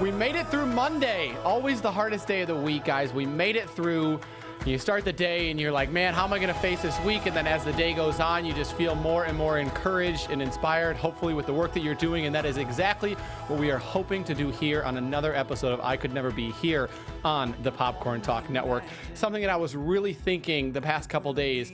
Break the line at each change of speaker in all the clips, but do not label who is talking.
We made it through Monday. Always the hardest day of the week, guys. We made it through. You start the day and you're like, man, how am I going to face this week? And then as the day goes on, you just feel more and more encouraged and inspired, hopefully with the work that you're doing. And that is exactly what we are hoping to do here on another episode of I Could Never Be here on the Popcorn Talk Network. Something that I was really thinking the past couple days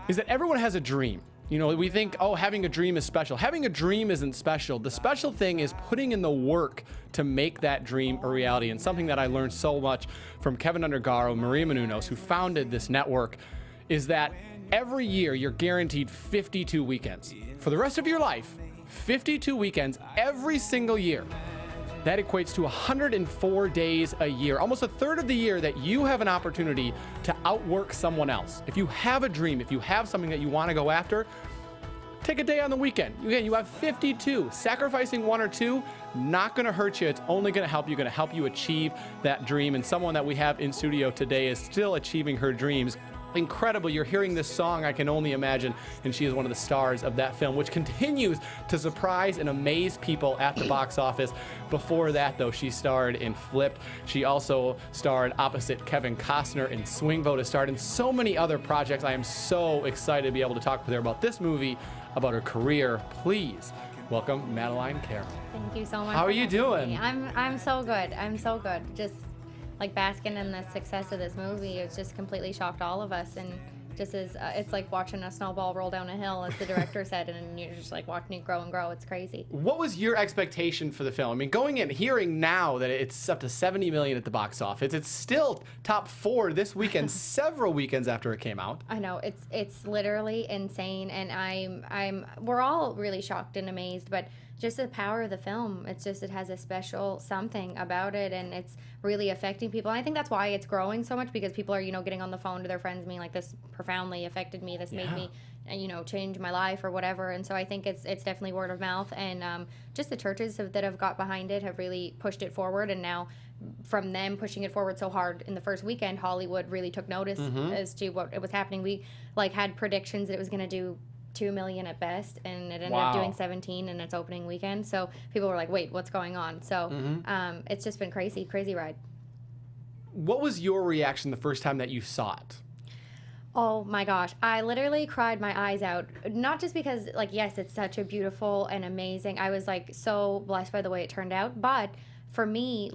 is that everyone has a dream. You know, we think, oh, having a dream is special. Having a dream isn't special. The special thing is putting in the work to make that dream a reality. And something that I learned so much from Kevin Undergaro, Maria Menounos, who founded this network, is that every year you're guaranteed 52 weekends. For the rest of your life, 52 weekends every single year. That equates to 104 days a year, almost a third of the year that you have an opportunity to outwork someone else. If you have a dream, if you have something that you want to go after, take a day on the weekend. Again, you have 52. Sacrificing one or two, not going to hurt you. It's only going to help you, achieve that dream. And someone that we have in studio today is still achieving her dreams. Incredible. You're hearing this song, I Can Only Imagine, and she is one of the stars of that film, which continues to surprise and amaze people at the box office. Before that, though, she starred in Flipped. She also starred opposite Kevin Costner in Swing Vote, has starred in so many other projects. I am so excited to be able to talk with her about this movie, about her career. Please welcome Madeline Carroll.
Thank you so much.
How are you doing?
I'm so good. I'm so good. Just like basking in the success of this movie, it's just completely shocked all of us, and just as it's like watching a snowball roll down a hill, as the director said, and you're just like watching it grow and grow. It's crazy. What
was your expectation for the film? I mean, going in, hearing now that it's up to 70 million at the box office, it's still top 4 this weekend, several weekends after it came out.
I know, it's literally insane, and we're all really shocked and amazed, but just the power of the film, it has a special something about it, and it's really affecting people. And I think that's why it's growing so much, because people are, getting on the phone to their friends being like, this profoundly affected me, this made me, change my life or whatever. And so I think it's definitely word of mouth, and just the churches that have got behind it have really pushed it forward. And now from them pushing it forward so hard in the first weekend, Hollywood really took notice as to what it was happening. We had predictions that it was going to do 2 million at best, and it ended up doing 17 in its opening weekend. So people were like, wait, what's going on? So it's just been crazy ride.
What was your reaction the first time that you saw it?
Oh my gosh, I literally cried my eyes out. Not just because, yes, it's such a beautiful and amazing, I was so blessed by the way it turned out, but for me,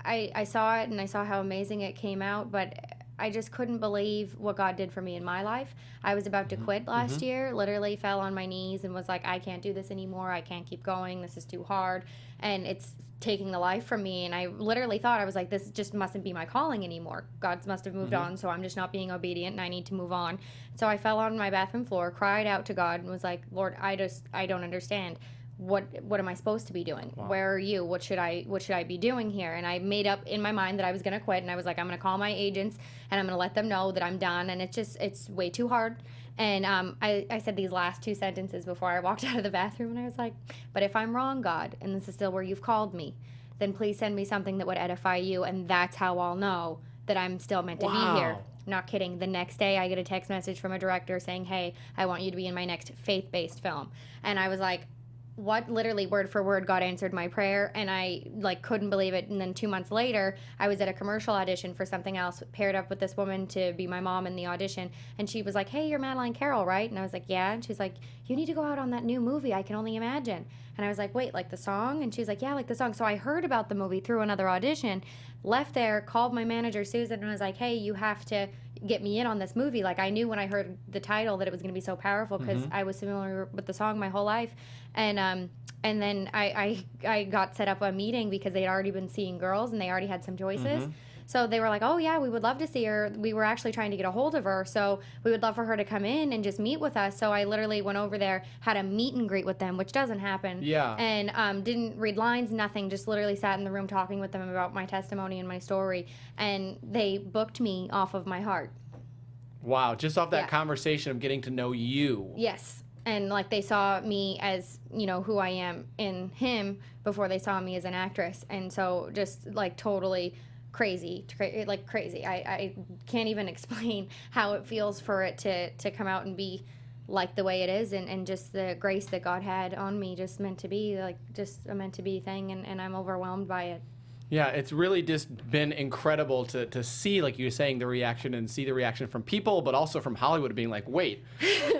I saw it and I saw how amazing it came out, but I just couldn't believe what God did for me in my life. I was about to quit last year, literally fell on my knees and was like, I can't do this anymore. I can't keep going. This is too hard. And it's taking the life from me. And I literally thought, I was like, this just mustn't be my calling anymore. God must have moved on, so I'm just not being obedient and I need to move on. So I fell on my bathroom floor, cried out to God and was like, Lord, I don't understand. What am I supposed to be doing? Wow. Where are you? What should I be doing here? And I made up in my mind that I was going to quit, and I was like, I'm going to call my agents and I'm going to let them know that I'm done, and it's way too hard. And I said these last 2 sentences before I walked out of the bathroom, and I was like, but if I'm wrong, God, and this is still where you've called me, then please send me something that would edify you, and that's how I'll know that I'm still meant to be here. Not kidding. The next day I get a text message from a director saying, hey, I want you to be in my next faith-based film. And I was like, what? Literally word for word, God answered my prayer, and I couldn't believe it. And then 2 months later, I was at a commercial audition for something else, paired up with this woman to be my mom in the audition, and she was like, hey, you're Madeline Carroll, right? And I was like, yeah. And she's like, you need to go out on that new movie, I Can Only Imagine. And I was like, wait, like the song? And she's like, yeah, like the song. So I heard about the movie through another audition, left there, called my manager, Susan, and was like, hey, you have to get me in on this movie. I knew when I heard the title that it was going to be so powerful, because I was familiar with the song my whole life. And then I got set up a meeting because they had already been seeing girls and they already had some choices. So they were like, oh yeah, we would love to see her. We were actually trying to get a hold of her, so we would love for her to come in and just meet with us. So I literally went over there, had a meet and greet with them, which doesn't happen.
Yeah.
And didn't read lines, nothing, just literally sat in the room talking with them about my testimony and my story. And they booked me off of my heart.
Wow, just off that conversation of getting to know you.
Yes. And they saw me as, who I am in him before they saw me as an actress. And so just totally crazy. I can't even explain how it feels for it to come out and be like the way it is, and just the grace that God had on me, just meant to be, like just a meant to be thing, and I'm overwhelmed by it.
Yeah, it's really just been incredible to see, like you were saying, the reaction and see the reaction from people, but also from Hollywood being like, wait,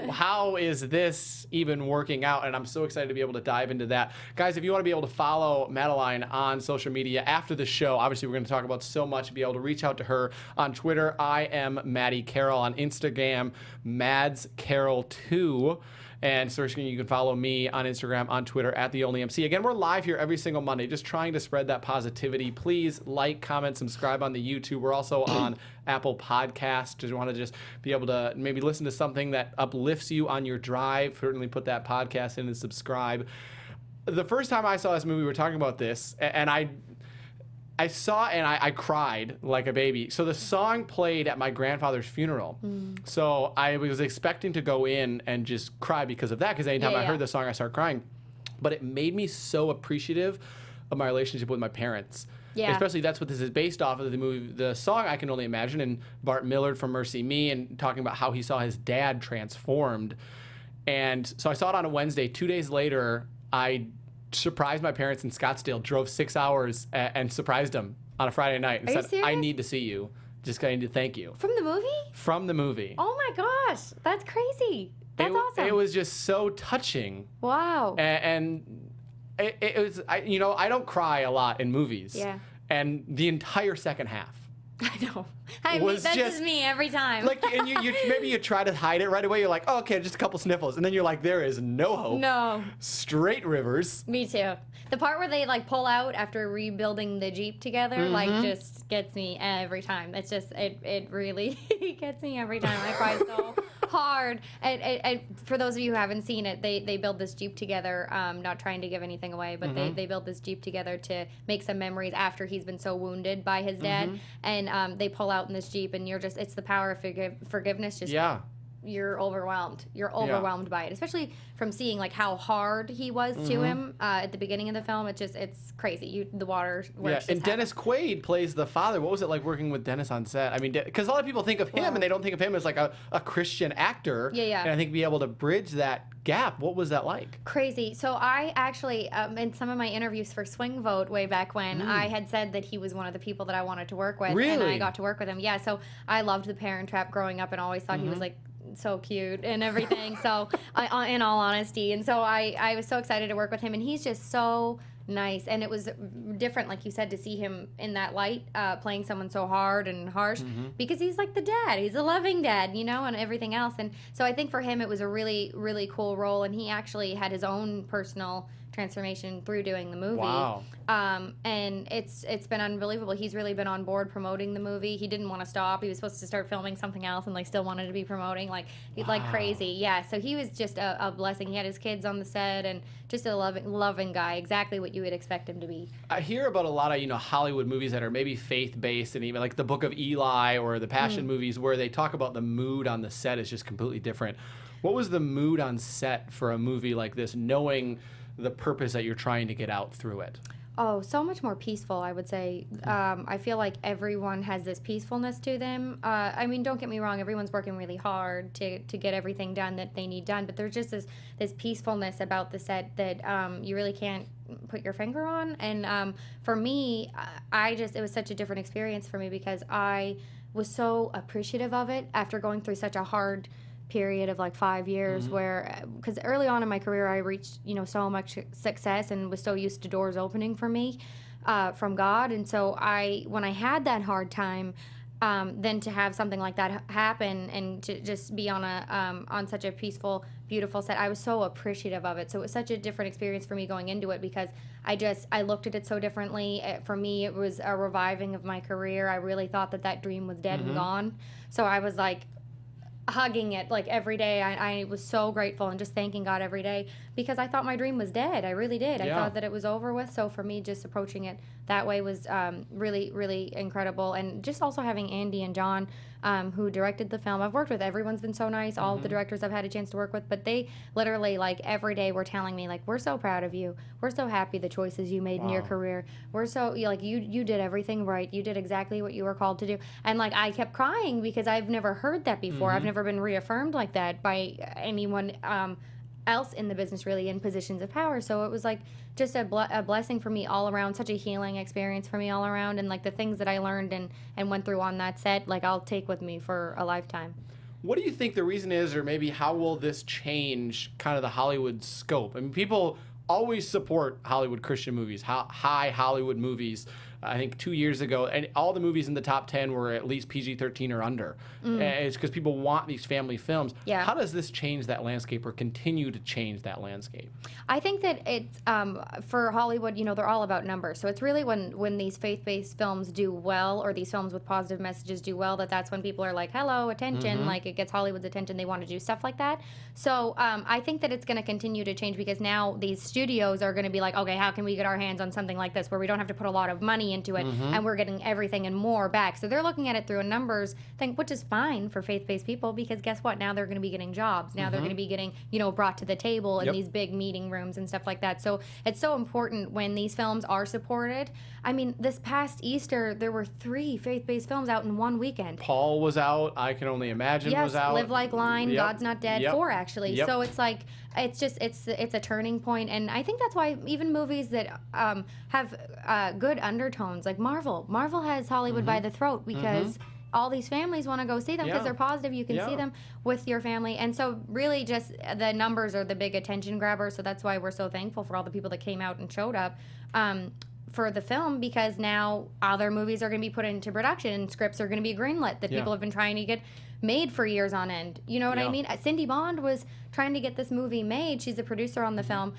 how is this even working out? And I'm so excited to be able to dive into that. Guys, if you want to be able to follow Madeline on social media after the show, obviously we're going to talk about so much, be able to reach out to her on Twitter. I am Maddie Carroll. On Instagram, Mads Carroll 2. And you can follow me on Instagram, on Twitter, @TheOnlyMC. Again, we're live here every single Monday, just trying to spread that positivity. Please like, comment, subscribe on the YouTube. We're also on Apple Podcasts. Just want to just be able to maybe listen to something that uplifts you on your drive. Certainly put that podcast in and subscribe. The first time I saw this movie, we were talking about this, and I saw it and I cried like a baby. So the song played at my grandfather's funeral. So I was expecting to go in and just cry because of that, because anytime I heard the song, I started crying. But it made me so appreciative of my relationship with my parents. Yeah. Especially that's what this is based off of, the movie, the song I Can Only Imagine, and Bart Millard from Mercy Me, and talking about how he saw his dad transformed. And so I saw it on a Wednesday. 2 days later, I surprised my parents in Scottsdale, drove 6 hours and surprised them on a Friday night and said, I need to see you. Just I need to thank you.
From the movie?
From the movie.
Oh my gosh, that's crazy. That's awesome.
It was just so touching.
Wow.
And it was, I don't cry a lot in movies.
Yeah.
And the entire second half.
I know. That's just me every time.
Like, and you maybe you try to hide it right away. You're like, oh, okay, just a couple sniffles, and then you're like, there is no hope.
No.
Straight rivers.
Me too. The part where they like pull out after rebuilding the Jeep together, like just gets me every time. It's just it really gets me every time. I cry so hard. And for those of you who haven't seen it, they build this Jeep together. Not trying to give anything away, but they build this Jeep together to make some memories after he's been so wounded by his dad. And they pull out in this Jeep, and it's the power of forgiveness. Just you're overwhelmed. You're overwhelmed by it, especially from seeing like how hard he was to him at the beginning of the film. It's crazy. The water works.
Yeah, and Dennis Quaid plays the father. What was it like working with Dennis on set? I mean, because a lot of people think of him and they don't think of him as like a Christian actor.
Yeah.
And I think be able to bridge that gap. What was that like?
Crazy. So I actually, in some of my interviews for Swing Vote way back when, I had said that he was one of the people that I wanted to work with.
Really?
And I got to work with him. Yeah. So I loved The Parent Trap growing up and always thought he was like so cute and everything. So in all honesty, and so I was so excited to work with him, and he's just so nice. And it was different, like you said, to see him in that light, playing someone so hard and harsh, because he's like the dad. He's a loving dad, and everything else. And so I think for him it was a really, really cool role, and he actually had his own personal transformation through doing the movie. Wow. And it's been unbelievable. He's really been on board promoting the movie. He didn't want to stop. He was supposed to start filming something else and still wanted to be promoting like crazy. Yeah. So he was just a blessing. He had his kids on the set and just a loving guy. Exactly what you would expect him to be.
I hear about a lot of Hollywood movies that are maybe faith-based, and even like the Book of Eli or the Passion movies, where they talk about the mood on the set is just completely different. What was the mood on set for a movie like this, knowing the purpose that you're trying to get out through it?
Oh, so much more peaceful, I would say. I feel like everyone has this peacefulness to them. I mean, don't get me wrong, everyone's working really hard to get everything done that they need done, but there's just this peacefulness about the set that you really can't put your finger on. And for me, it was such a different experience for me, because I was so appreciative of it after going through such a hard period of 5 years, where because early on in my career I reached so much success and was so used to doors opening for me from God, and so when I had that hard time, then to have something like that happen and to just be on on such a peaceful, beautiful set, I was so appreciative of it. So it was such a different experience for me going into it, because I looked at it so differently. For me, it was a reviving of my career. I really thought that dream was dead and gone, so I was hugging it every day. I was so grateful and just thanking God every day, because I thought my dream was dead. I really did. I thought that it was over with. So for me, just approaching it that way was really, really incredible. And just also having Andy and John, who directed the film. I've worked with, everyone's been so nice, all of the directors I've had a chance to work with, but they literally every day were telling me we're so proud of you. We're so happy the choices you made in your career. We're so you did everything right. You did exactly what you were called to do. And I kept crying because I've never heard that before. I've never never been reaffirmed like that by anyone else in the business, really, in positions of power. So it was like just a blessing for me all around, such a healing experience for me all around. And like the things that I learned and went through on that set, like I'll take with me for a lifetime.
What do you think the reason is, or maybe how will this change kind of the Hollywood scope? I mean, people always support Hollywood Christian movies, high Hollywood movies. I think 2 years ago, and all the movies in the top 10 were at least PG-13 or under. And it's because people want these family films.
Yeah.
How does this change that landscape or continue to change that landscape?
I think that it's, for Hollywood, they're all about numbers. So it's really when these faith-based films do well, or these films with positive messages do well, that's when people are like, hello, attention, like it gets Hollywood's attention. They want to do stuff like that. So I think that it's going to continue to change because now these studios are going to be like, okay, how can we get our hands on something like this where we don't have to put a lot of money into it and we're getting everything and more back. So they're looking at it through a numbers thing, which is fine for faith-based people because guess what? Now they're going to be getting jobs. Now they're going to be getting, brought to the table in these big meeting rooms and stuff like that. So it's so important when these films are supported. I mean, this past Easter, there were 3 faith-based films out in one weekend.
Paul was out. I Can Only Imagine was out.
Live Like Line, God's Not Dead, 4 actually.
Yep.
So it's like, it's a turning point, and I think that's why even movies that have good undertones, like Marvel has Hollywood by the throat because all these families want to go see them because they're positive. You can see them with your family, and so really just the numbers are the big attention grabber. So that's why we're so thankful for all the people that came out and showed up for the film, because now other movies are going to be put into production and scripts are going to be greenlit that people have been trying to get made for years on end. You know what I mean? Cindy Bond was trying to get this movie made. She's the producer on the film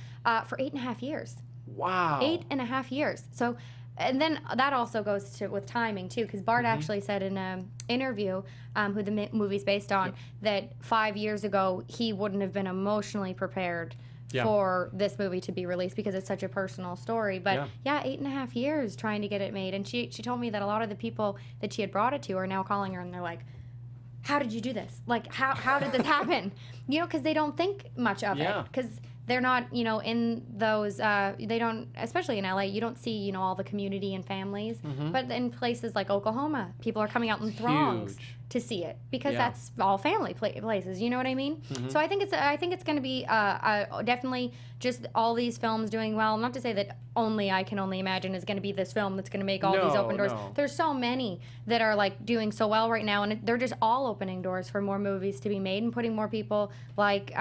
for 8.5 years.
Wow.
8.5 years. So, and then that also goes to with timing too, because Bart actually said in an interview, who the movie's based on, that 5 years ago he wouldn't have been emotionally prepared for this movie to be released because it's such a personal story. But 8.5 years trying to get it made. And she told me that a lot of the people that she had brought it to are now calling her and they're like, how did you do this? Like, how did this happen? Because they don't think much of it. Because they're not, in those, they don't, especially in LA, you don't see, all the community and families. But in places like Oklahoma, people are coming out in throngs to see it because that's all family places. You know what I mean? So I think it's going to be definitely just all these films doing well. Not to say that I Can Only Imagine is going to be this film that's going to make all these open doors. There's so many that are like doing so well right now, and they're just all opening doors for more movies to be made and putting more people like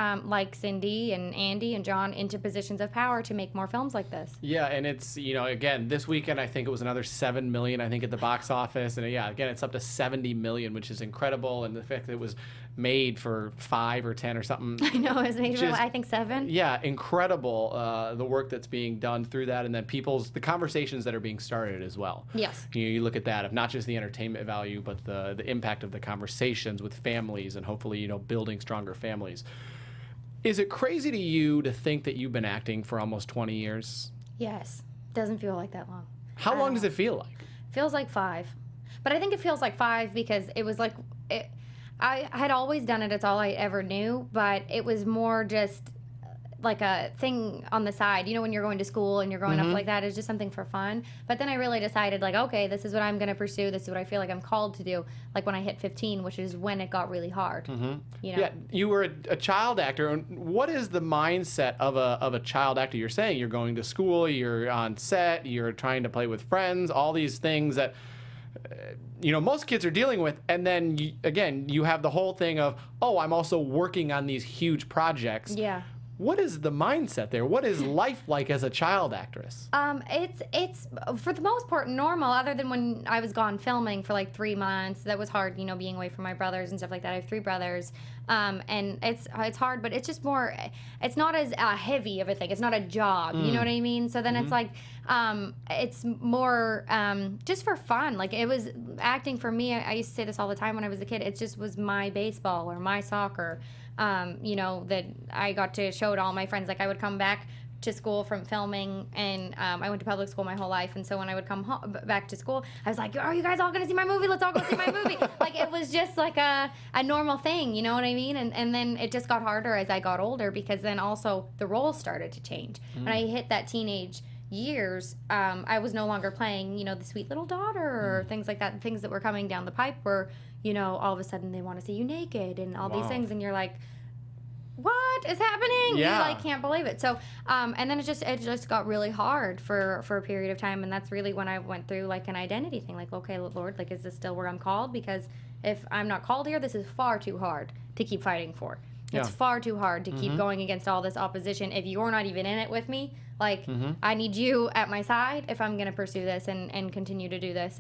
Cindy and Andy and John into positions of power to make more films like this. Yeah,
and it's, again, this weekend I think it was another 7 million, I think, at the box office, and again, it's up to 70 million, which is incredible, and the fact that it was made for 5 or 10 or something.
I know, it was made for, I think, 7. Yeah,
incredible, the work that's being done through that, and then the conversations that are being started as well.
Yes.
You look at that, of not just the entertainment value, but the impact of the conversations with families and hopefully, building stronger families. Is it crazy to you to think that you've been acting for almost 20 years?
Yes. Doesn't feel like that long.
How long does it feel like?
Feels like 5. But I think it feels like 5 because it was like, I had always done it. It's all I ever knew. But it was more just like a thing on the side. When you're going to school and you're growing up like that, it's just something for fun. But then I really decided, like, okay, this is what I'm going to pursue. This is what I feel like I'm called to do. Like when I hit 15, which is when it got really hard.
Yeah, you were a child actor. What is the mindset of a child actor? You're saying you're going to school, you're on set, you're trying to play with friends, all these things that most kids are dealing with, and then you have the whole thing of, I'm also working on these huge projects.
Yeah.
What is the mindset there? What is life like as a child actress?
It's for the most part normal, other than when I was gone filming for like 3 months. That was hard, being away from my brothers and stuff like that. I have 3 brothers, and it's hard, but it's just more. It's not as heavy of a thing. It's not a job. You know what I mean? So then it's like, it's more just for fun. Like it was acting for me. I used to say this all the time when I was a kid. It just was my baseball or my soccer. That I got to show to all my friends. Like I would come back to school from filming, and I went to public school my whole life, and so when I would come back to school, I was like, are you guys all going to see my movie? Let's all go see my movie. Like it was just like a normal thing, you know what I mean? And then it just got harder as I got older, because then also the roles started to change. When I hit that teenage years, I was no longer playing, the sweet little daughter or things like that. Things that were coming down the pipe were, all of a sudden they want to see you naked and all these things, and you're like, what is happening?
Yeah.
You can't believe it. So, and then it just got really hard for a period of time, and that's really when I went through an identity thing. Okay, Lord, is this still where I'm called? Because if I'm not called here, this is far too hard to keep fighting for. It's far too hard to keep going against all this opposition if you're not even in it with me. I need you at my side if I'm going to pursue this and continue to do this.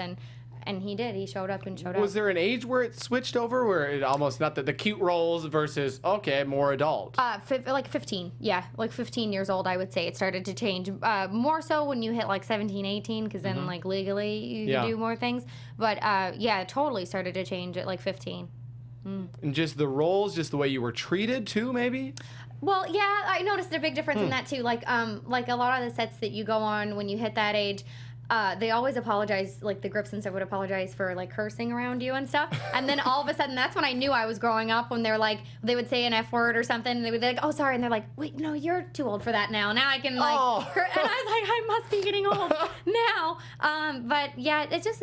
And he did. He showed up and showed up.
Was there an age where it switched over, where it almost not the cute roles versus more adult?
15. Yeah, 15 years old, I would say it started to change. More so when you hit 17, 18, because then legally you can do more things. But it totally started to change at 15.
And just the roles, just the way you were treated too, maybe?
Well, yeah, I noticed a big difference in that too. Like a lot of the sets that you go on when you hit that age, they always apologize, the grips and stuff would apologize for cursing around you and stuff. And then all of a sudden, that's when I knew I was growing up, when they would say an F word or something, and they would be like, oh, sorry. And they're like, wait, no, you're too old for that now. Now I can curse. And I was like, I must be getting old now. But yeah, it's just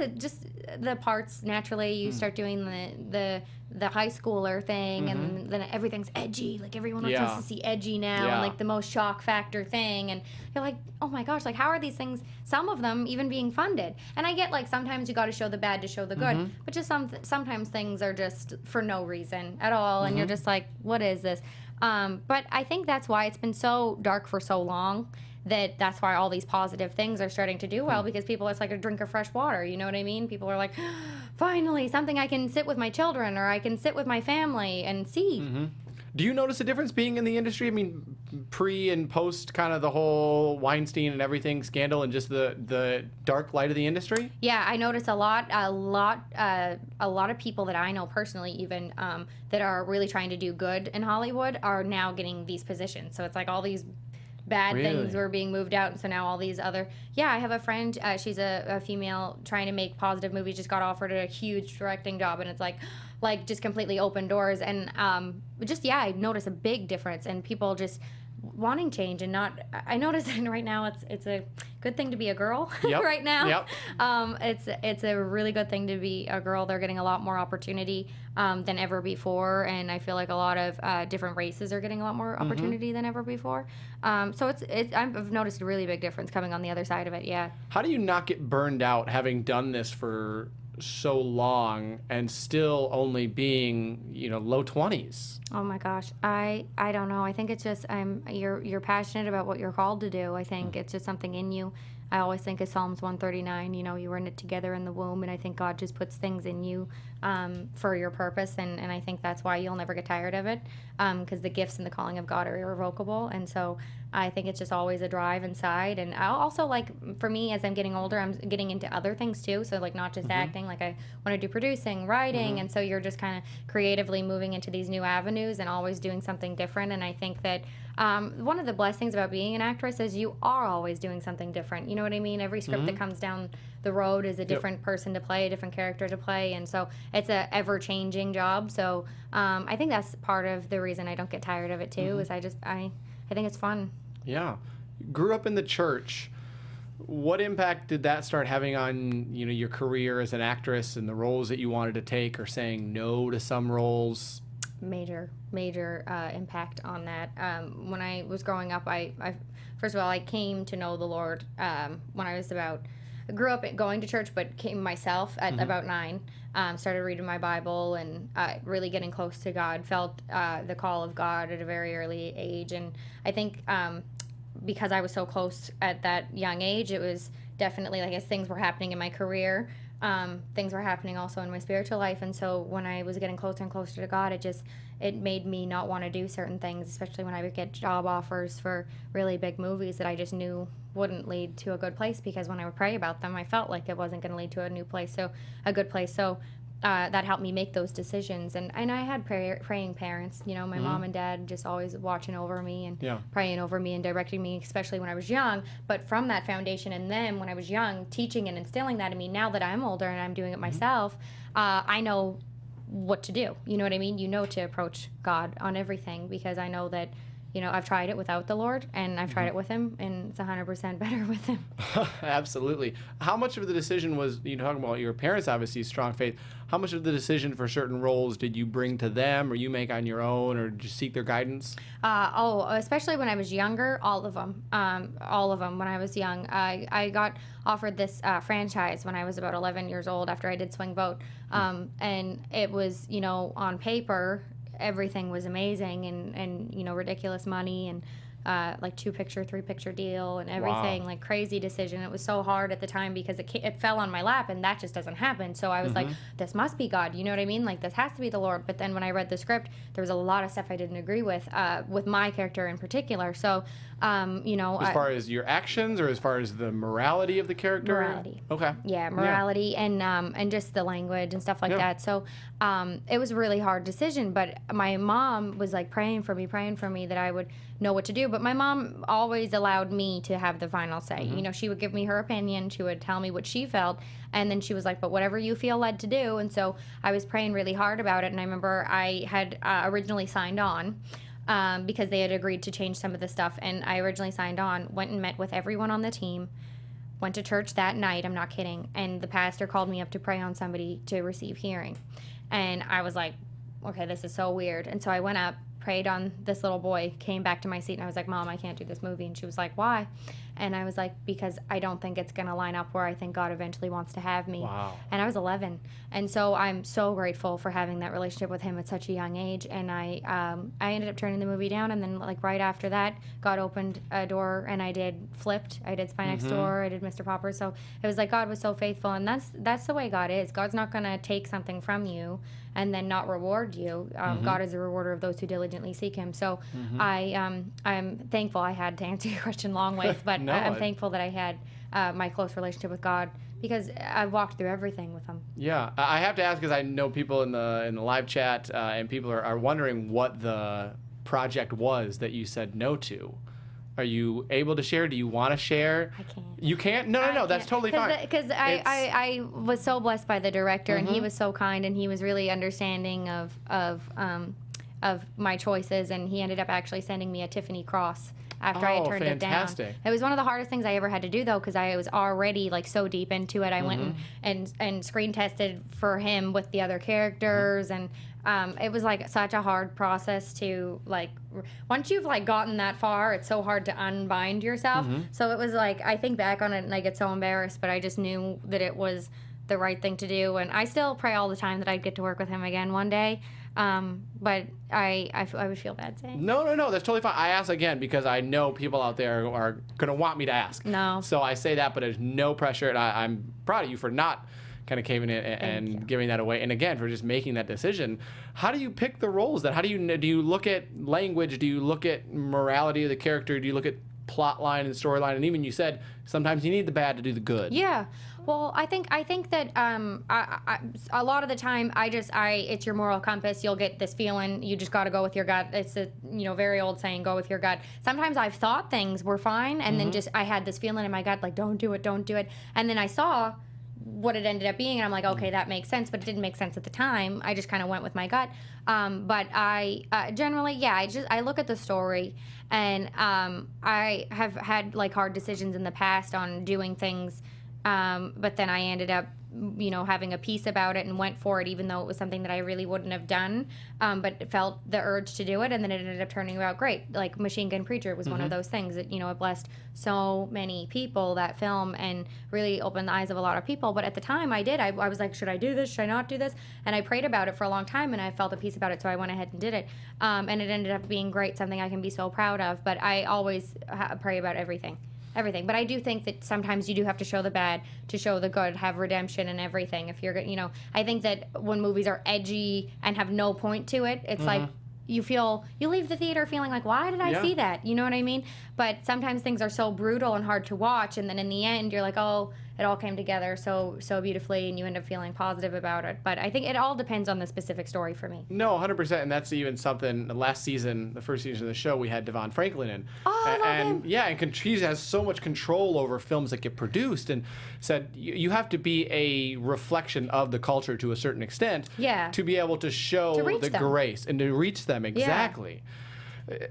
the parts naturally. You start doing the high schooler thing, and then everything's edgy. Everyone wants to see edgy now, and the most shock factor thing. And you're like, oh my gosh, how are these things, some of them even being funded? And I get sometimes you got to show the bad to show the good, but just sometimes things are just for no reason at all, and you're just like, what is this? But I think that's why it's been so dark for so long. That's why all these positive things are starting to do well, because people, it's like a drink of fresh water, you know what I mean? People are like, finally, something I can sit with my children, or I can sit with my family and see.
Do you notice a difference being in the industry? I mean, pre and post kind of the whole Weinstein and everything scandal, and just the dark light of the industry?
Yeah, I notice a lot of people that I know personally, even that are really trying to do good in Hollywood, are now getting these positions. So it's all these bad things were being moved out, and so now all these other I have a friend, she's a female trying to make positive movies, just got offered a huge directing job, and it's just completely open doors. And I notice a big difference in people just wanting change, and not, I notice that right now it's a good thing to be a girl right now. It's a really good thing to be a girl. They're getting a lot more opportunity than ever before, and I feel like a lot of different races are getting a lot more opportunity than ever before. So I've noticed a really big difference coming on the other side of it. Yeah.
How do you not get burned out having done this for so long and still only being low 20s?
Oh my gosh, I don't know. I think it's just you're passionate about what you're called to do. I think it's just something in you. I always think of Psalms 139, you were knit together in the womb, and I think God just puts things in you for your purpose, and I think that's why you'll never get tired of it, because the gifts and the calling of God are irrevocable. And so I think it's just always a drive inside. And I also, for me, as I'm getting older, I'm getting into other things too, so not just acting, I want to do producing, writing, and so you're just kind of creatively moving into these new avenues and always doing something different. And I think that one of the blessings about being an actress is you are always doing something different. You know what I mean? Every script that comes down the road is a different person to play, a different character to play, and so it's a ever-changing job. So I think that's part of the reason I don't get tired of it too. Is I think it's fun.
Yeah, grew up in the church. What impact did that start having on your career as an actress and the roles that you wanted to take, or saying no to some roles?
Major impact on that. When I was growing up, I first of all, I came to know the Lord when I was grew up going to church, but came myself at about 9. Started reading my Bible and really getting close to God. Felt the call of God at a very early age, and I think because I was so close at that young age, it was definitely as things were happening in my career. Things were happening also in my spiritual life, and so when I was getting closer and closer to God, it made me not want to do certain things, especially when I would get job offers for really big movies that I just knew wouldn't lead to a good place, because when I would pray about them, I felt like it wasn't going to lead to a good place. So that helped me make those decisions. And I had praying parents, my mom and dad just always watching over me and praying over me and directing me, especially when I was young. But from that foundation, and then when I was young, teaching and instilling that in me, now that I'm older and I'm doing it myself, I know what to do. You know what I mean? To approach God on everything, because I know that, I've tried it without the Lord, and I've tried it with him, and it's 100% better with him.
Absolutely. How much of the decision was, talking about your parents, obviously, strong faith, how much of the decision for certain roles did you bring to them, or you make on your own, or just seek their guidance?
Especially when I was younger, all of them. When I was young. I got offered this franchise when I was about 11 years old after I did Swing Vote. And it was, on paper, everything was amazing and ridiculous money and like 2-picture, 3-picture deal and everything.
Wow.
Like crazy decision. It was so hard at the time because it fell on my lap, and that just doesn't happen. So I was like, this must be God. You know what I mean? Like, this has to be the Lord. But then when I read the script, there was a lot of stuff I didn't agree with my character in particular. So,
as far as your actions, or as far as the morality of the character?
Morality.
Okay.
Yeah, morality and just the language and stuff like that. So it was a really hard decision, but my mom was like praying for me that I would know what to do. But my mom always allowed me to have the final say. She would give me her opinion. She would tell me what she felt. And then she was like, but whatever you feel led to do. And so I was praying really hard about it. And I remember I had originally signed on. Because they had agreed to change some of the stuff. And I originally signed on, went and met with everyone on the team, went to church that night, I'm not kidding, and the pastor called me up to pray on somebody to receive hearing. And I was like, okay, this is so weird. And so I went up, prayed on this little boy, came back to my seat, and I was like, Mom, I can't do this movie. And she was like, why? And I was like, because I don't think it's going to line up where I think God eventually wants to have me.
Wow.
And I was 11. And so I'm so grateful for having that relationship with him at such a young age. And I ended up turning the movie down. And then, like, right after that, God opened a door, and I did Flipped. I did Spy Next Door. I did Mr. Popper. So it was like God was so faithful. And that's the way God is. God's not going to take something from you and then not reward you. God is a rewarder of those who diligently seek him. So I'm thankful I had, to answer your question long ways, but I'm thankful that I had my close relationship with God, because I've walked through everything with him.
Yeah, I have to ask, because I know people in the live chat and people are wondering what the project was that you said no to. Are you able to share? Do you want to share?
I can't.
You can't? No, that's totally fine.
Because I was so blessed by the director, and he was so kind, and he was really understanding of my choices, and he ended up actually sending me a Tiffany cross after I had turned it down. It was one of the hardest things I ever had to do, though, because I was already like so deep into it. I went and screen tested for him with the other characters, and it was like such a hard process to like. Once you've like gotten that far, it's so hard to unbind yourself. So it was like, I think back on it and I get so embarrassed, but I just knew that it was the right thing to do, and I still pray all the time that I'd get to work with him again one day. But I would feel bad saying.
No, that's totally fine. I ask again because I know people out there are going to want me to ask.
No.
So I say that, but there's no pressure, and I'm proud of you for not kind of caving in and giving that away. And again, for just making that decision. How do you pick the roles then? Do you look at language? Do you look at morality of the character? Do you look at plot line and storyline? And even you said sometimes you need the bad to do the good.
Yeah. Well, I think that a lot of the time it's your moral compass. You'll get this feeling. You just got to go with your gut. It's a very old saying, go with your gut. Sometimes I've thought things were fine, and then just I had this feeling in my gut like don't do it, and then I saw what it ended up being, and I'm like, okay, that makes sense, but it didn't make sense at the time. I just kind of went with my gut. But I generally, I look at the story, and I have had like hard decisions in the past on doing things, but then I ended up having a peace about it and went for it, even though it was something that I really wouldn't have done, but felt the urge to do it, and then it ended up turning out great. Like Machine Gun Preacher was one of those things that, it blessed so many people, that film, and really opened the eyes of a lot of people. But at the time I was like, should I do this? Should I not do this? And I prayed about it for a long time, and I felt a peace about it, so I went ahead and did it. And it ended up being great, something I can be so proud of. But I always pray about everything. But I do think that sometimes you do have to show the bad to show the good, have redemption and everything. If you're, I think that when movies are edgy and have no point to it, it's like you leave the theater feeling like, why did I see that? You know what I mean? But sometimes things are so brutal and hard to watch, and then in the end you're like, oh, it all came together so beautifully, and you end up feeling positive about it. But I think it all depends on the specific story for me.
No, 100%, and that's even something. Last season, the first season of the show, we had Devon Franklin in.
Oh, I love him.
Yeah, and he has so much control over films that get produced, and said you have to be a reflection of the culture to a certain extent.
Yeah.
To be able to show the
them.
grace and to reach them exactly. Yeah.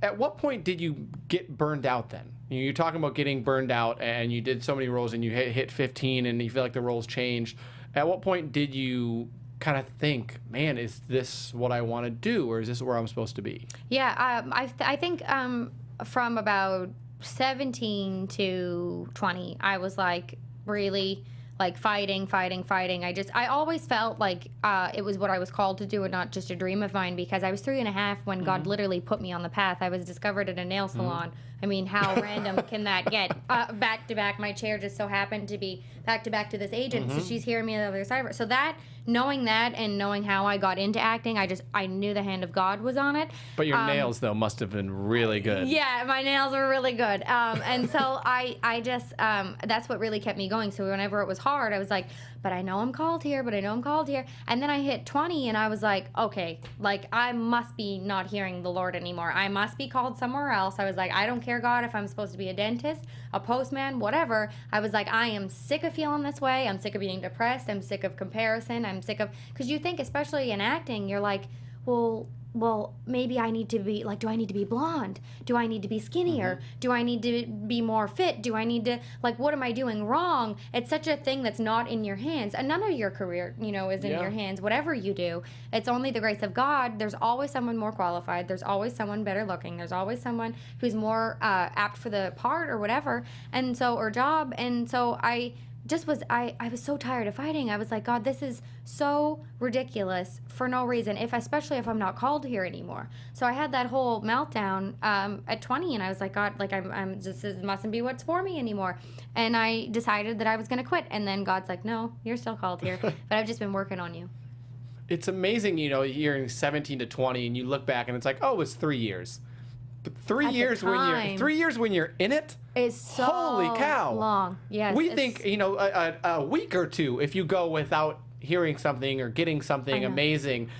At what point did you get burned out then? You're talking about getting burned out, and you did so many roles, and you hit 15, and you feel like the roles changed. At what point did you kind of think, man, is this what I want to do, or is this where I'm supposed to be?
Yeah, I think from about 17 to 20, I was like really like fighting. I always felt like it was what I was called to do and not just a dream of mine, because I was 3.5 when God literally put me on the path. I was discovered at a nail salon. I mean, how random can that get? Back to back, my chair just so happened to be back to back to this agent, so she's hearing me on the other side of her. So knowing that and knowing how I got into acting, I knew the hand of God was on it.
But your nails, though, must have been really good.
Yeah, my nails were really good. And so I just, that's what really kept me going. So whenever it was hard, I was like, but I know I'm called here, And then I hit 20 and I was like, okay, like I must be not hearing the Lord anymore. I must be called somewhere else. I was like, I don't care, God, if I'm supposed to be a dentist, a postman, whatever. I was like, I am sick of feeling this way. I'm sick of being depressed. I'm sick of comparison. I'm sick of, because you think, especially in acting, you're like, well, maybe I need to be, like, do I need to be blonde? Do I need to be skinnier? Do I need to be more fit? Do I need to, like, what am I doing wrong? It's such a thing that's not in your hands. And none of your career, is in your hands. Whatever you do, it's only the grace of God. There's always someone more qualified. There's always someone better looking. There's always someone who's more apt for the part or whatever, or job. And so I was so tired of fighting. I was like, God, this is so ridiculous for no reason, especially if I'm not called here anymore. So I had that whole meltdown at 20, and I was like, God, like this mustn't be what's for me anymore. And I decided that I was going to quit. And then God's like, no, you're still called here, but I've just been working on you.
It's amazing, you're in 17 to 20, and you look back, and it's like, oh, it was 3 years. But 3 years when you're in it
is so
holy cow
long. Yes,
we think a week or two if you go without hearing something or getting something amazing,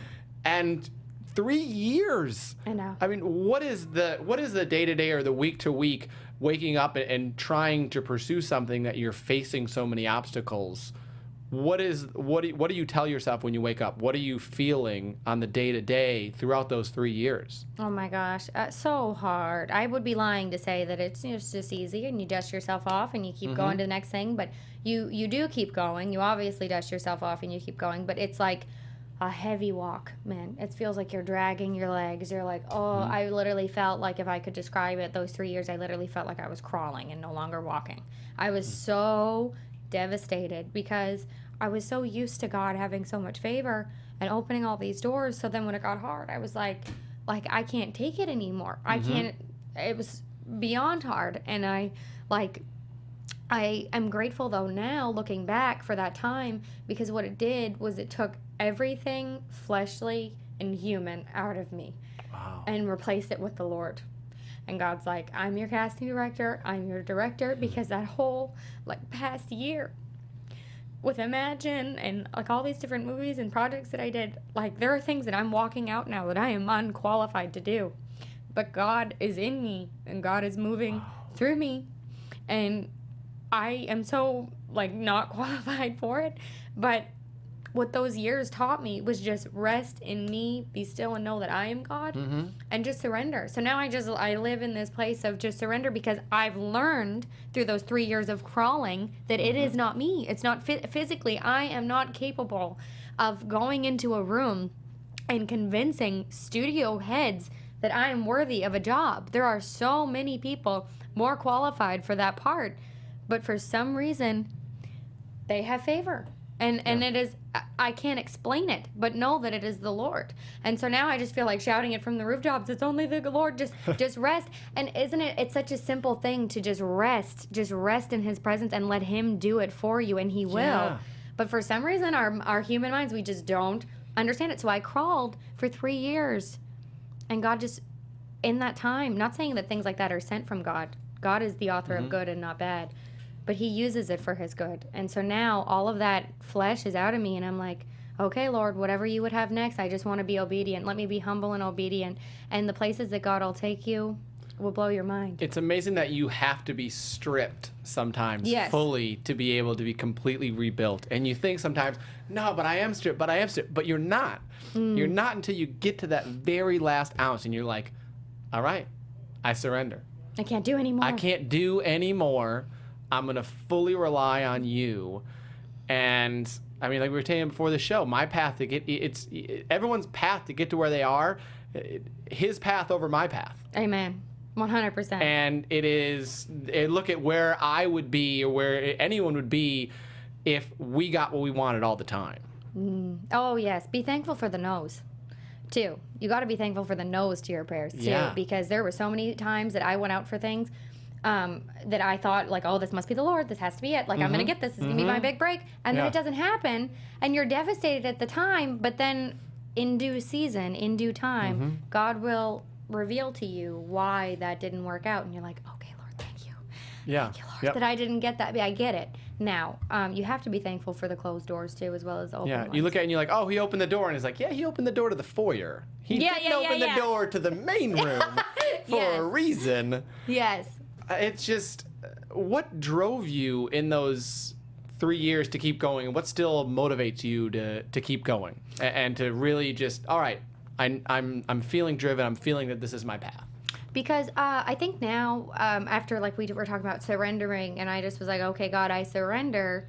and 3 years.
I know.
I mean, what is the day to day or the week to week waking up and trying to pursue something that you're facing so many obstacles? What do you tell yourself when you wake up? What are you feeling on the day-to-day throughout those 3 years?
Oh my gosh, so hard. I would be lying to say that it's just easy and you dust yourself off and you keep going to the next thing, but you do keep going. You obviously dust yourself off and you keep going, but it's like a heavy walk, man. It feels like you're dragging your legs. You're like, I literally felt like, if I could describe it, those 3 years, I literally felt like I was crawling and no longer walking. I was so devastated because I was so used to God having so much favor and opening all these doors. So then when it got hard, I was like I can't take it anymore. I can't. It was beyond hard. And I am grateful though now looking back for that time, because what it did was it took everything fleshly and human out of me and replaced it with the Lord. And God's like, I'm your casting director. I'm your director, because that whole past year with Imagine and all these different movies and projects that I did, there are things that I'm walking out now that I am unqualified to do. But God is in me and God is moving through me. And I am so not qualified for it. But what those years taught me was just rest in me, be still and know that I am God, and just surrender. So now I live in this place of just surrender, because I've learned through those 3 years of crawling that it is not me. It's not physically. I am not capable of going into a room and convincing studio heads that I am worthy of a job. There are so many people more qualified for that part, but for some reason, they have favor. And it is, I can't explain it, but know that it is the Lord. And so now I just feel like shouting it from the rooftops. It's only the Lord. Just rest. And isn't it? It's such a simple thing to just rest in His presence and let Him do it for you, and He will.
Yeah.
But for some reason, our human minds, we just don't understand it. So I crawled for 3 years, and God just, in that time, not saying that things like that are sent from God. God is the author of good and not bad. But He uses it for His good. And so now all of that flesh is out of me, and I'm like, okay, Lord, whatever you would have next, I just want to be obedient. Let me be humble and obedient. And the places that God will take you will blow your mind.
It's amazing that you have to be stripped sometimes fully to be able to be completely rebuilt. And you think sometimes, no, but I am stripped, but you're not. You're not until you get to that very last ounce, and you're like, all right, I surrender.
I can't do anymore.
I can't do anymore. I'm going to fully rely on you. And I mean, like we were saying before the show, my path to get, it's everyone's path to get to where they are, his path over my path.
Amen. 100%.
And look at where I would be or where anyone would be if we got what we wanted all the time.
Oh, yes. Be thankful for the no's, too. You got to be thankful for the no's to your prayers, too.
Yeah.
Because there were so many times that I went out for things that I thought, like, oh, this must be the Lord. This has to be it. Like, I'm going to get this. This is going to be my big break. And then it doesn't happen. And you're devastated at the time. But then in due season, in due time, God will reveal to you why that didn't work out. And you're like, okay, Lord, thank you.
Yeah.
Thank you, Lord, that I didn't get that. I get it. Now, you have to be thankful for the closed doors, too, as well as open ones.
You look at it and you're like, oh, he opened the door. And it's like, yeah, he opened the door to the foyer. He didn't open the door to the main room for a reason.
Yes.
It's just, what drove you in those 3 years to keep going? And what still motivates you to keep going? And to really just, all right, I'm feeling driven. I'm feeling that this is my path.
Because I think now, after like we were talking about surrendering, and I just was like, okay, God, I surrender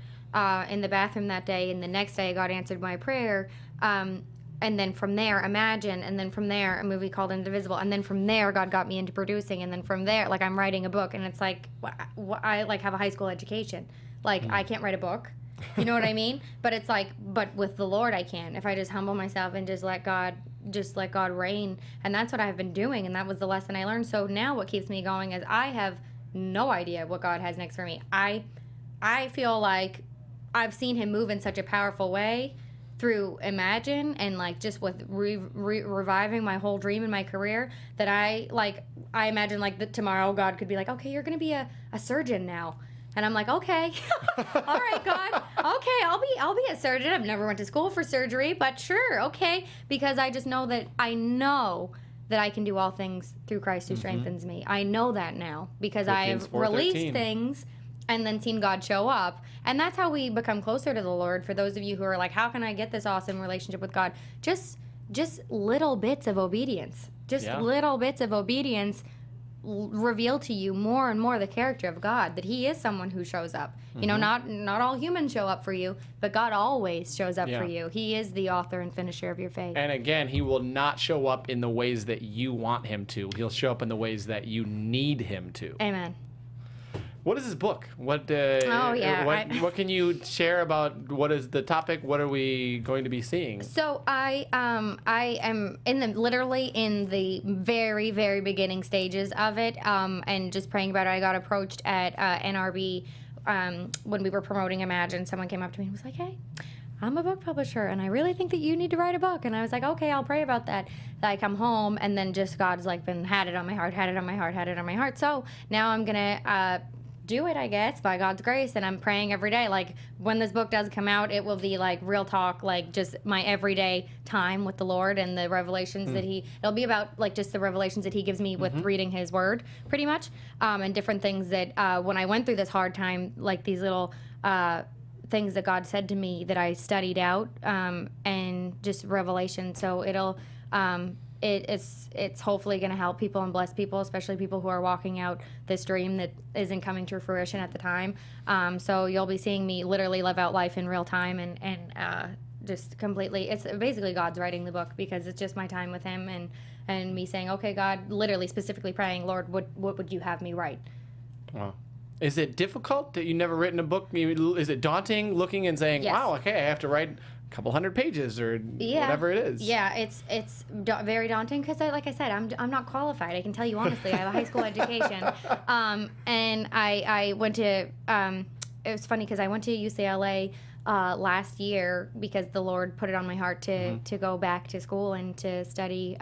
in the bathroom that day, and the next day God answered my prayer. And then from there, Imagine, and then from there, a movie called Indivisible, and then from there, God got me into producing, and then from there, like, I'm writing a book, and it's like, I like have a high school education. Like, I can't write a book. You know what I mean? But it's like, but with the Lord, I can. If I just humble myself and just let God reign. And that's what I've been doing, and that was the lesson I learned. So now what keeps me going is I have no idea what God has next for me. I feel like I've seen him move in such a powerful way through Imagine, and like just with reviving my whole dream in my career, that I imagine like that tomorrow God could be like, okay, you're gonna be a surgeon now. And I'm like, okay, all right, God, okay, I'll be a surgeon. I've never went to school for surgery, but sure, okay, because I just know that I can do all things through Christ who strengthens me. I know that now because I've released things and then seen God show up. And that's how we become closer to the Lord. For those of you who are like, how can I get this awesome relationship with God? Just little bits of obedience. Little bits of obedience reveal to you more and more the character of God, that he is someone who shows up. You know, not all humans show up for you, but God always shows up for you. He is the author and finisher of your faith.
And again, he will not show up in the ways that you want him to. He'll show up in the ways that you need him to.
Amen.
What is this book? What can you share about what is the topic? What are we going to be seeing?
So I am literally in the very, very beginning stages of it, and just praying about it. I got approached at NRB when we were promoting Imagine. Someone came up to me and was like, hey, I'm a book publisher, and I really think that you need to write a book. And I was like, okay, I'll pray about that. I come home, and then just God's like had it on my heart. So now I'm going to do it, I guess, by God's grace, and I'm praying every day. Like, when this book does come out, it will be like real talk, like just my everyday time with the Lord and the revelations that it'll be about like just the revelations that he gives me with reading his word, pretty much, and different things that when I went through this hard time, like these little things that God said to me that I studied out, and just revelation. So it'll it's hopefully going to help people and bless people, especially people who are walking out this dream that isn't coming to fruition at the time. So you'll be seeing me literally live out life in real time, and just completely, it's basically God's writing the book, because it's just my time with him, and me saying, okay, God, literally specifically praying, Lord, what would you have me write?
Wow. Is it difficult that you've never written a book? Is it daunting looking and saying, wow, okay, I have to write couple hundred pages or whatever it is?
Yeah, it's very daunting because, like I said, I'm not qualified. I can tell you honestly. I have a high school education, and I went to. It was funny because I went to UCLA last year because the Lord put it on my heart to go back to school and to study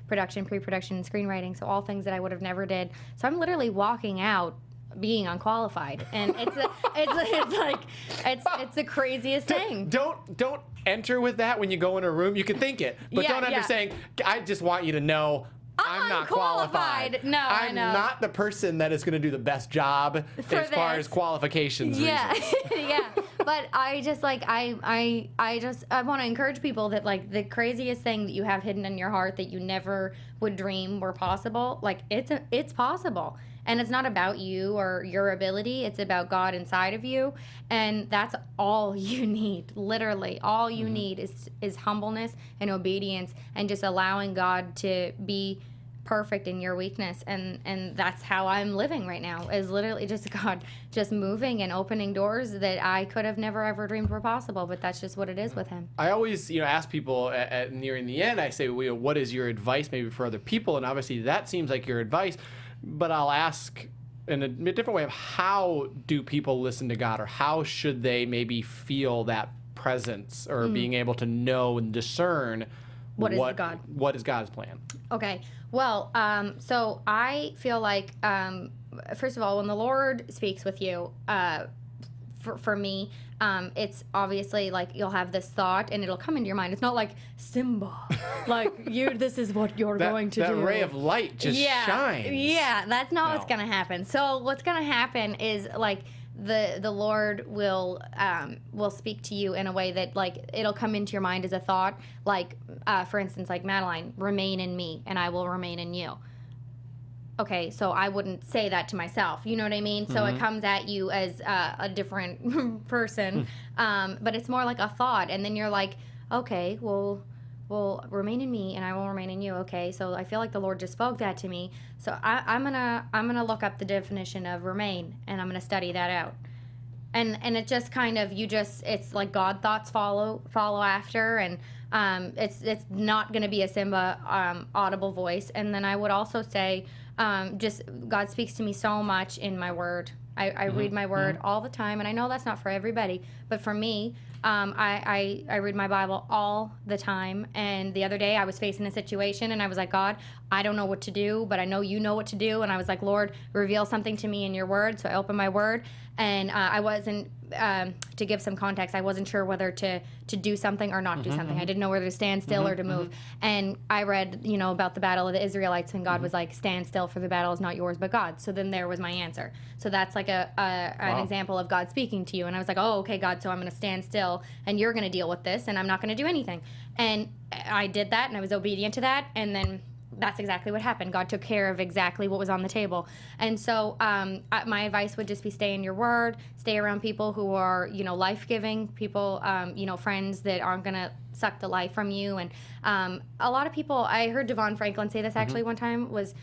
production, pre-production, and screenwriting. So all things that I would have never did. So I'm literally walking out being unqualified, and it's the craziest thing.
Don't enter with that when you go in a room. You can think it, but don't enter saying, I just want you to know I'm not qualified.
No,
I'm not the person that is going to do the best job as far as qualifications reasons.
Yeah. But I just like I want to encourage people that like the craziest thing that you have hidden in your heart that you never would dream were possible, like it's possible. And it's not about you or your ability, it's about God inside of you, and that's all you need. Literally all you need is humbleness and obedience and just allowing God to be perfect in your weakness, and that's how I'm living right now, is literally just God just moving and opening doors that I could have never ever dreamed were possible, but that's just what it is with him.
I always, ask people at nearing the end, I say, well, what is your advice maybe for other people? And obviously that seems like your advice, but I'll ask in a different way of how do people listen to God, or how should they maybe feel that presence, or being able to know and discern what is God's plan? Okay.
Well, so I feel like, first of all, when the Lord speaks with you, for me, it's obviously like you'll have this thought and it'll come into your mind. It's not like Simba, like this is what you're going to do.
That ray of light just shines.
Yeah, that's not what's gonna happen. So what's gonna happen is like the Lord will speak to you in a way that like it'll come into your mind as a thought. Like for instance, like Madeline, remain in me, and I will remain in you. Okay, so I wouldn't say that to myself. You know what I mean? So it comes at you as a different person, but it's more like a thought, and then you're like, okay, well, remain in me, and I will remain in you. Okay, so I feel like the Lord just spoke that to me. So I'm gonna look up the definition of remain, and I'm gonna study that out. And it just kind of it's like God thoughts follow after, and it's not gonna be a Simba audible voice. And then I would also say, just God speaks to me so much in my word. I read my word all the time, and I know that's not for everybody, but for me, I read my Bible all the time. And the other day I was facing a situation and I was like, God, I don't know what to do, but I know you know what to do. And I was like, Lord, reveal something to me in your word. So I opened my word, and I wasn't, to give some context, I wasn't sure whether to do something or not do something. I didn't know whether to stand still or to move. And I read, about the battle of the Israelites, and God was like, stand still, for the battle is not yours but God. So then there was my answer. So that's like an example of God speaking to you. And I was like, oh, okay, God, so I'm going to stand still, and you're going to deal with this, and I'm not going to do anything. And I did that, and I was obedient to that, and then that's exactly what happened. God took care of exactly what was on the table. And so my advice would just be stay in your word, stay around people who are, life-giving, people, friends that aren't going to suck the life from you. And a lot of people, I heard Devon Franklin say this actually one time, was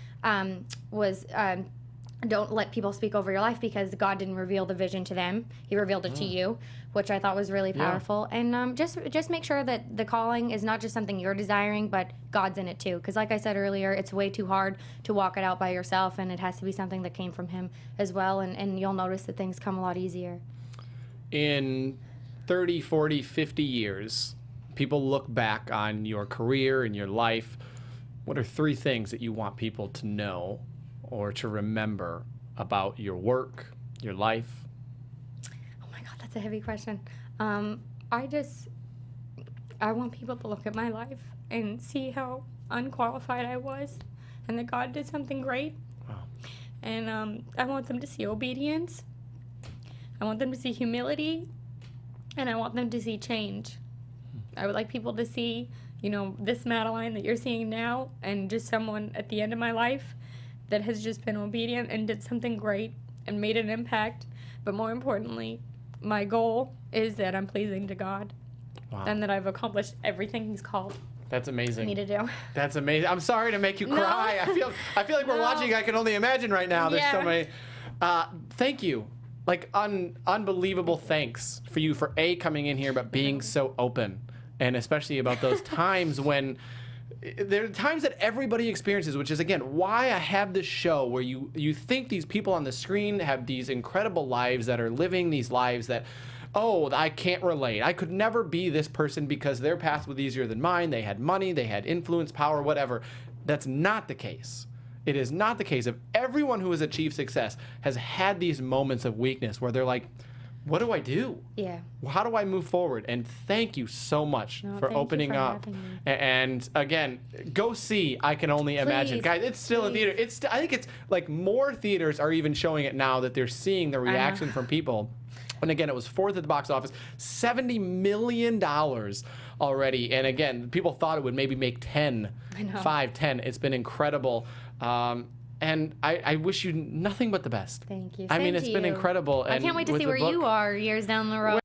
don't let people speak over your life, because God didn't reveal the vision to them. He revealed it to you, which I thought was really powerful. And just make sure that the calling is not just something you're desiring, but God's in it too. Because like I said earlier, it's way too hard to walk it out by yourself, and it has to be something that came from him as well. And you'll notice that things come a lot easier.
In 30, 40, 50 years, people look back on your career and your life. What are 3 things that you want people to know or to remember about your work, your life?
Oh my God, that's a heavy question. I want people to look at my life and see how unqualified I was, and that God did something great. Wow. And I want them to see obedience. I want them to see humility, and I want them to see change. I would like people to see, this Madeline that you're seeing now, and just someone at the end of my life that has just been obedient and did something great and made an impact. But more importantly, my goal is that I'm pleasing to God. Wow. And that I've accomplished everything He's called
That's amazing.
me to do.
That's amazing. I'm sorry to make you cry. I feel like we're watching I Can Only Imagine right now. There's so many. Thank you. Like unbelievable thanks for you for coming in here, but being so open, and especially about those times when there are times that everybody experiences, which is, again, why I have this show where you think these people on the screen have these incredible lives that are living these lives that, I can't relate. I could never be this person because their path was easier than mine. They had money, they had influence, power, whatever. That's not the case. It is not the case. Of everyone who has achieved success has had these moments of weakness where they're like, what do I do?
Yeah.
How do I move forward? And thank you so much for opening up. And again, go see I Can Only Imagine. Guys, it's still in theater. I think it's like more theaters are even showing it now, that they're seeing the reaction from people. And again, it was fourth at the box office, $70 million already. And again, people thought it would maybe make 10, 5, 10. It's been incredible. And I wish you nothing but the best.
Thank you.
I mean,
Same
it's
to
been
you.
incredible.
I
And
can't wait to
with
see
the
where
book-
you are years down the road.